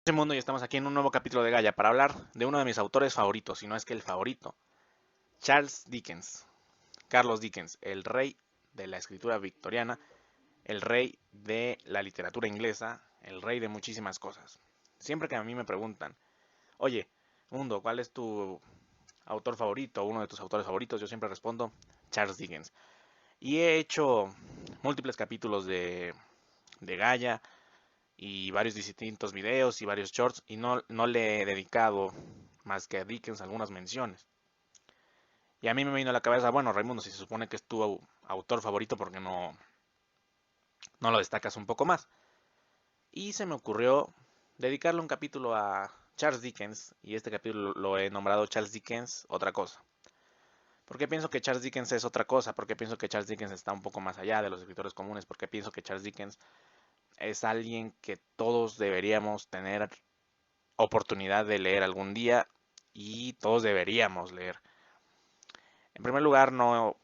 Este mundo y estamos aquí en un nuevo capítulo de Gaia para hablar de uno de mis autores favoritos, si no es que el favorito, Charles Dickens, Carlos Dickens, el rey de la escritura victoriana, el rey de la literatura inglesa, el rey de muchísimas cosas. Siempre que a mí me preguntan, oye, mundo, ¿cuál es tu autor favorito o uno de tus autores favoritos? Yo siempre respondo, Charles Dickens. Y he hecho múltiples capítulos de Gaia, y varios distintos videos y varios shorts y no le he dedicado más que a Dickens algunas menciones. Y a mí me vino a la cabeza, bueno, Raimundo, si se supone que es tu autor favorito, ¿por qué no lo destacas un poco más? Y se me ocurrió dedicarle un capítulo a Charles Dickens, y este capítulo lo he nombrado Charles Dickens, otra cosa. ¿Por qué pienso que Charles Dickens es otra cosa? ¿Por qué pienso que Charles Dickens está un poco más allá de los escritores comunes? ¿Por qué pienso que Charles Dickens es alguien que todos deberíamos tener oportunidad de leer algún día y todos deberíamos leer? En primer lugar, no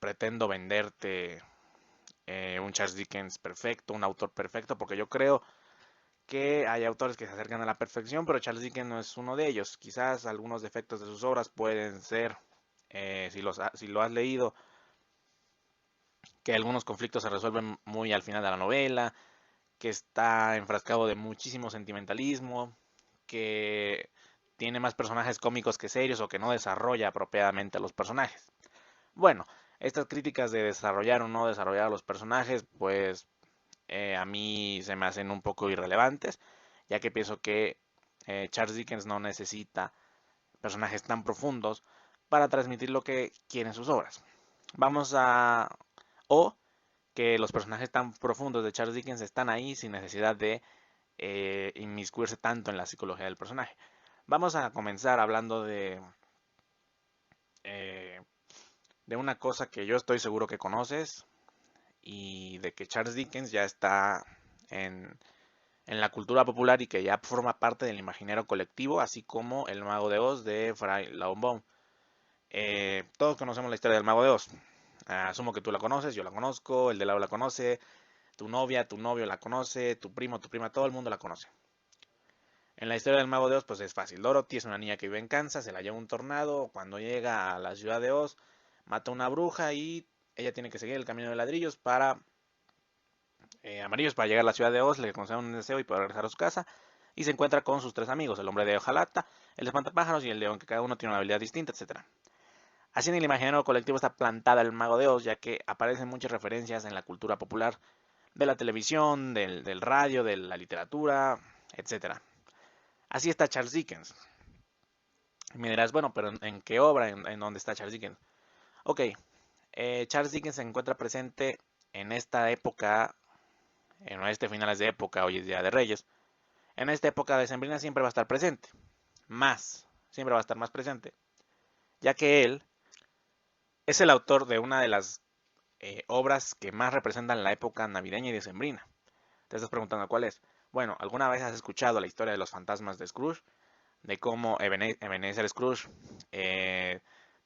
pretendo venderte un Charles Dickens perfecto, un autor perfecto, porque yo creo que hay autores que se acercan a la perfección, pero Charles Dickens no es uno de ellos. Quizás algunos defectos de sus obras pueden ser, si lo has leído, que algunos conflictos se resuelven muy al final de la novela, que está enfrascado de muchísimo sentimentalismo, que tiene más personajes cómicos que serios o que no desarrolla apropiadamente a los personajes. Bueno, estas críticas de desarrollar o no desarrollar a los personajes, pues a mí se me hacen un poco irrelevantes, ya que pienso que Charles Dickens no necesita personajes tan profundos para transmitir lo que quieren sus obras. Vamos a... O que los personajes tan profundos de Charles Dickens están ahí sin necesidad de inmiscuirse tanto en la psicología del personaje. Vamos a comenzar hablando eh, de una cosa que yo estoy seguro que conoces y de que Charles Dickens ya está en la cultura popular y que ya forma parte del imaginario colectivo, así como El Mago de Oz de Fry Laumbaum. Todos conocemos la historia del Mago de Oz. Asumo que tú la conoces, yo la conozco, el de lado la conoce, tu novia, tu novio la conoce, tu primo, tu prima, todo el mundo la conoce. En la historia del Mago de Oz, pues es fácil. Dorothy es una niña que vive en Kansas, se la lleva un tornado. Cuando llega a la ciudad de Oz, mata a una bruja y ella tiene que seguir el camino de ladrillos para amarillos para llegar a la ciudad de Oz, le concede un deseo y poder regresar a su casa. Y se encuentra con sus tres amigos, el hombre de hojalata, el espantapájaros y el león, que cada uno tiene una habilidad distinta, etcétera. Así en el imaginario colectivo está plantada el Mago de Oz, ya que aparecen muchas referencias en la cultura popular de la televisión, del radio, de la literatura, etcétera. Así está Charles Dickens. Y me dirás, bueno, pero ¿en qué obra? ¿En dónde está Charles Dickens? Ok, Charles Dickens se encuentra presente en esta época, en este finales de época, hoy es Día de Reyes. En esta época decembrina siempre va a estar presente, siempre va a estar más presente, ya que él es el autor de una de las obras que más representan la época navideña y decembrina. Te estás preguntando cuál es. Bueno, ¿alguna vez has escuchado la historia de los fantasmas de Scrooge? De cómo Ebenezer Scrooge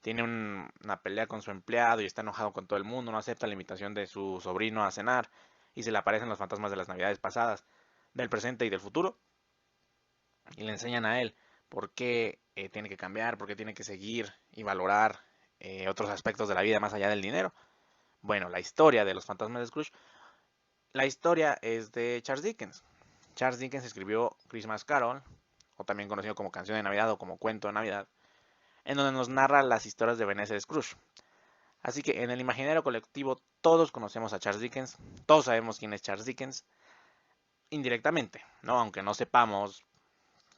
tiene una pelea con su empleado y está enojado con todo el mundo, no acepta la invitación de su sobrino a cenar y se le aparecen los fantasmas de las navidades pasadas, del presente y del futuro, y le enseñan a él por qué tiene que cambiar, por qué tiene que seguir y valorar otros aspectos de la vida más allá del dinero. Bueno, la historia de los fantasmas de Scrooge, la historia es de Charles Dickens. Charles Dickens escribió Christmas Carol, o también conocido como Canción de Navidad o como Cuento de Navidad, en donde nos narra las historias de Ebenezer Scrooge. Así que en el imaginario colectivo todos conocemos a Charles Dickens, todos sabemos quién es Charles Dickens, indirectamente, ¿no? Aunque no sepamos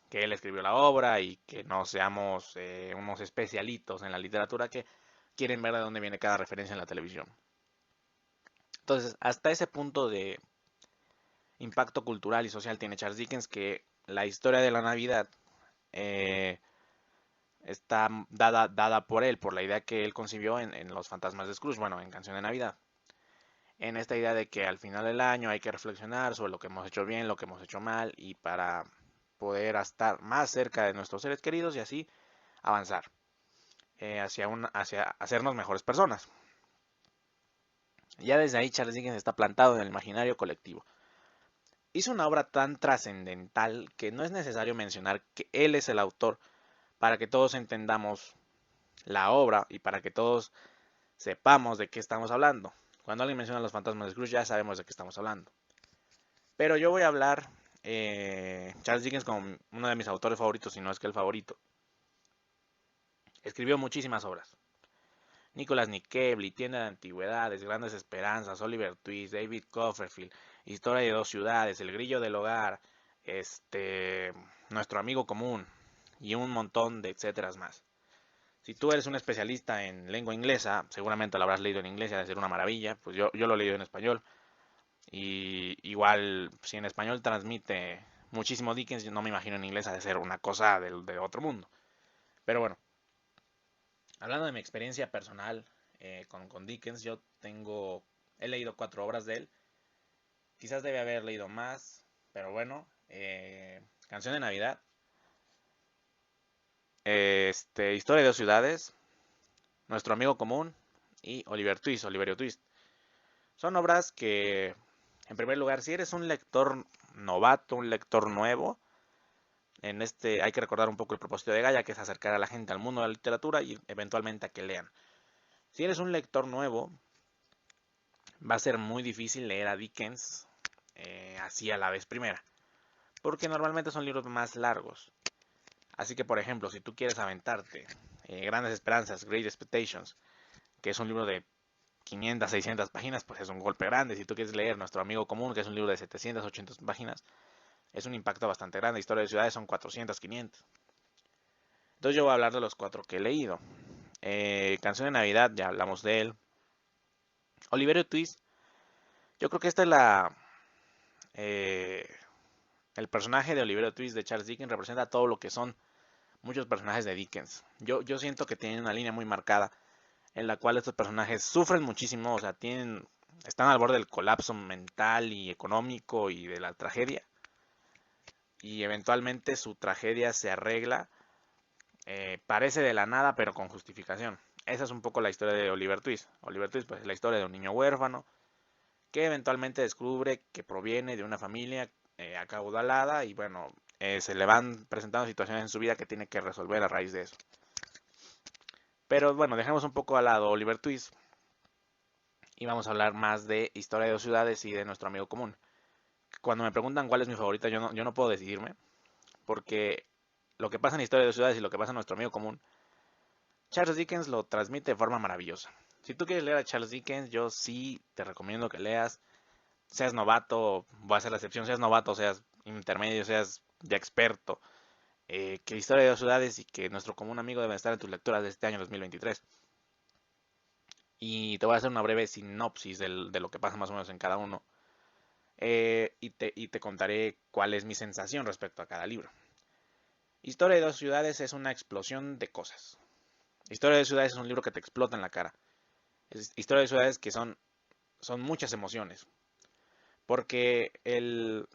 que él escribió la obra y que no seamos unos especialitos en la literatura que quieren ver de dónde viene cada referencia en la televisión. Entonces, hasta ese punto de impacto cultural y social tiene Charles Dickens que la historia de la Navidad eh, está dada por él, por la idea que él concibió en Los Fantasmas de Scrooge, bueno, en Canción de Navidad. En esta idea de que al final del año hay que reflexionar sobre lo que hemos hecho bien, lo que hemos hecho mal, y para poder estar más cerca de nuestros seres queridos y así avanzar hacia hacernos mejores personas. Ya desde ahí Charles Dickens está plantado en el imaginario colectivo. hizo una obra tan trascendental que no es necesario mencionar que él es el autor para que todos entendamos la obra y para que todos sepamos de qué estamos hablando. Cuando alguien menciona los fantasmas de Scrooge ya sabemos de qué estamos hablando. Pero yo voy a hablar Charles Dickens como uno de mis autores favoritos, si no es que el favorito. Escribió muchísimas obras. Nicholas Nickleby, Tienda de Antigüedades, Grandes Esperanzas, Oliver Twist, David Copperfield, Historia de dos ciudades, El Grillo del Hogar, Nuestro Amigo Común y un montón de etcéteras más. Si tú eres un especialista en lengua inglesa, seguramente lo habrás leído en inglés y ha de ser una maravilla. Pues yo lo he leído en español. Y igual, si en español transmite muchísimo Dickens, yo no me imagino en inglés ha de ser una cosa de otro mundo. Pero bueno, hablando de mi experiencia personal con Dickens, he leído 4 obras de él. Quizás debe haber leído más, pero bueno, Canción de Navidad, Historia de dos ciudades, Nuestro Amigo Común y Oliverio Twist. Son obras que, en primer lugar, si eres un lector novato, un lector nuevo, hay que recordar un poco el propósito de Gaia, que es acercar a la gente al mundo de la literatura y eventualmente a que lean. Si eres un lector nuevo, va a ser muy difícil leer a Dickens así a la vez primera, porque normalmente son libros más largos. Así que, por ejemplo, si tú quieres aventarte Grandes Esperanzas, Great Expectations, que es un libro de 500, 600 páginas, pues es un golpe grande. Si tú quieres leer Nuestro Amigo Común, que es un libro de 700, 800 páginas, es un impacto bastante grande. Historia de ciudades son 400, 500. Entonces yo voy a hablar de los 4 que he leído. Canción de Navidad, ya hablamos de él. Oliverio Twist, yo creo que esta es eh, el personaje de Oliverio Twist de Charles Dickens representa todo lo que son muchos personajes de Dickens. Yo siento que tienen una línea muy marcada en la cual estos personajes sufren muchísimo, o sea, están al borde del colapso mental y económico y de la tragedia. Y eventualmente su tragedia se arregla, parece de la nada, pero con justificación. Esa es un poco la historia de Oliver Twist. Oliver Twist pues, es la historia de un niño huérfano que eventualmente descubre que proviene de una familia acaudalada y bueno, se le van presentando situaciones en su vida que tiene que resolver a raíz de eso. Pero bueno, dejemos un poco al lado Oliver Twist y vamos a hablar más de Historia de dos ciudades y de Nuestro Amigo Común. Cuando me preguntan cuál es mi favorita, yo no puedo decidirme, porque lo que pasa en Historia de dos ciudades y lo que pasa en Nuestro Amigo Común, Charles Dickens lo transmite de forma maravillosa. Si tú quieres leer a Charles Dickens, yo sí te recomiendo que leas, seas novato, voy a hacer la excepción, seas novato, seas intermedio, seas ya experto, que Historia de dos ciudades y que Nuestro Común Amigo deben estar en tus lecturas de este año 2023. Y te voy a hacer una breve sinopsis de lo que pasa más o menos en cada uno. Y te contaré cuál es mi sensación respecto a cada libro. Historia de dos ciudades es una explosión de cosas. Historia de ciudades es un libro que te explota en la cara. Historia de ciudades que son muchas emociones. Porque el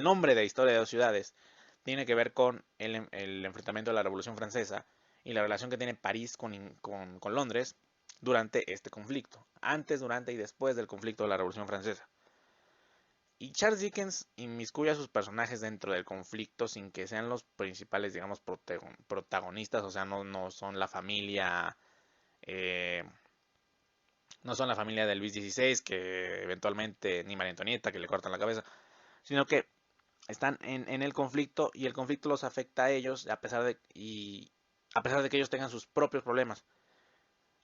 nombre de Historia de dos ciudades tiene que ver con el enfrentamiento de la Revolución Francesa y la relación que tiene París con Londres durante este conflicto. Antes, durante y después del conflicto de la Revolución Francesa. Y Charles Dickens inmiscuye a sus personajes dentro del conflicto sin que sean los principales, digamos, protagonistas, o sea, no son la familia, eh, no son la familia de Luis XVI, que eventualmente, ni María Antonieta, que le cortan la cabeza, sino que están en el conflicto y el conflicto los afecta a ellos a pesar de que ellos tengan sus propios problemas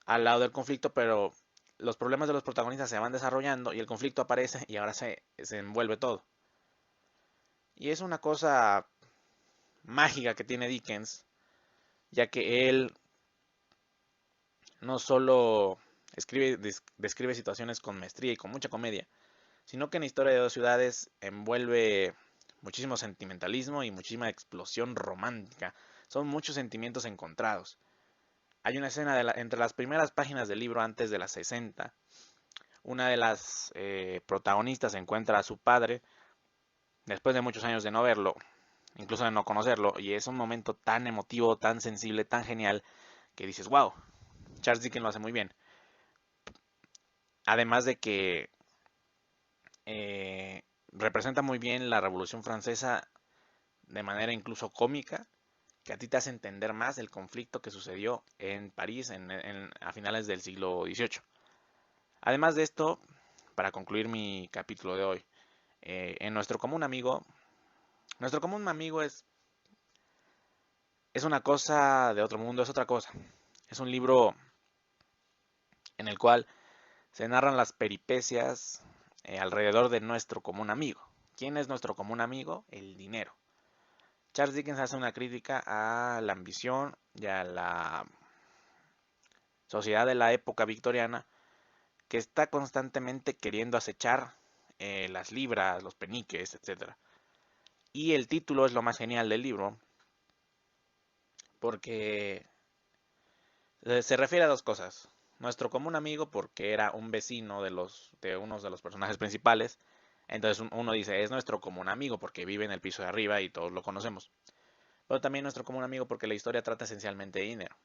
al lado del conflicto, pero los problemas de los protagonistas se van desarrollando y el conflicto aparece y ahora se envuelve todo. Y es una cosa mágica que tiene Dickens, ya que él no solo describe situaciones con maestría y con mucha comedia, sino que en Historia de dos ciudades envuelve muchísimo sentimentalismo y muchísima explosión romántica. Son muchos sentimientos encontrados. Hay una escena entre las primeras páginas del libro antes de las 60. Una de las protagonistas encuentra a su padre después de muchos años de no verlo, incluso de no conocerlo, y es un momento tan emotivo, tan sensible, tan genial, que dices, wow, Charles Dickens lo hace muy bien. Además de que representa muy bien la Revolución Francesa de manera incluso cómica, que a ti te hace entender más el conflicto que sucedió en París a finales del siglo XVIII. Además de esto, para concluir mi capítulo de hoy, en nuestro común amigo es una cosa de otro mundo, es otra cosa. Es un libro en el cual se narran las peripecias alrededor de nuestro común amigo. ¿Quién es nuestro común amigo? El dinero. Charles Dickens hace una crítica a la ambición y a la sociedad de la época victoriana que está constantemente queriendo acechar las libras, los peniques, etc. Y el título es lo más genial del libro porque se refiere a dos cosas. Nuestro común amigo porque era un vecino de uno de los personajes principales. Entonces uno dice, es nuestro común amigo porque vive en el piso de arriba y todos lo conocemos. Pero también nuestro común amigo porque la historia trata esencialmente de dinero.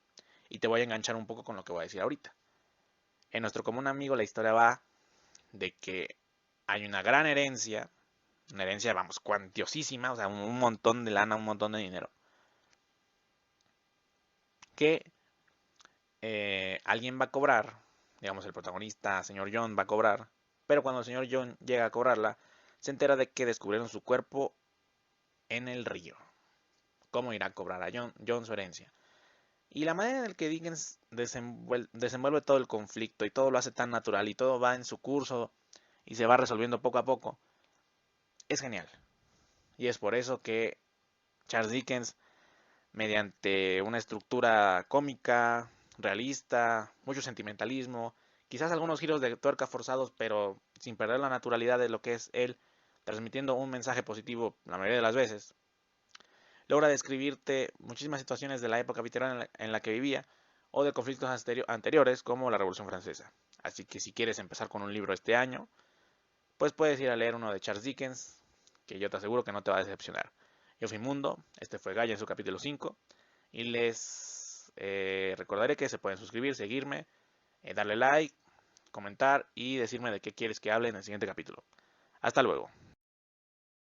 Y te voy a enganchar un poco con lo que voy a decir ahorita. En nuestro común amigo la historia va de que hay una gran herencia, una herencia, vamos, cuantiosísima, o sea, un montón de lana, un montón de dinero, que alguien va a cobrar, digamos el protagonista, señor John, va a cobrar, pero cuando el señor John llega a cobrarla, se entera de que descubrieron su cuerpo en el río. ¿Cómo irá a cobrar a John su herencia? Y la manera en la que Dickens desenvuelve todo el conflicto y todo lo hace tan natural y todo va en su curso y se va resolviendo poco a poco, es genial. Y es por eso que Charles Dickens, mediante una estructura cómica, realista, mucho sentimentalismo, quizás algunos giros de tuerca forzados, pero sin perder la naturalidad de lo que es él, transmitiendo un mensaje positivo la mayoría de las veces, logra describirte muchísimas situaciones de la época victoriana en la que vivía o de conflictos anteriores como la Revolución Francesa. Así que si quieres empezar con un libro este año, pues puedes ir a leer uno de Charles Dickens, que yo te aseguro que no te va a decepcionar. Yo fui Mundo, este fue Gaia en su capítulo 5, y les recordaré que se pueden suscribir, seguirme, darle like, comentar y decirme de qué quieres que hable en el siguiente capítulo. Hasta luego.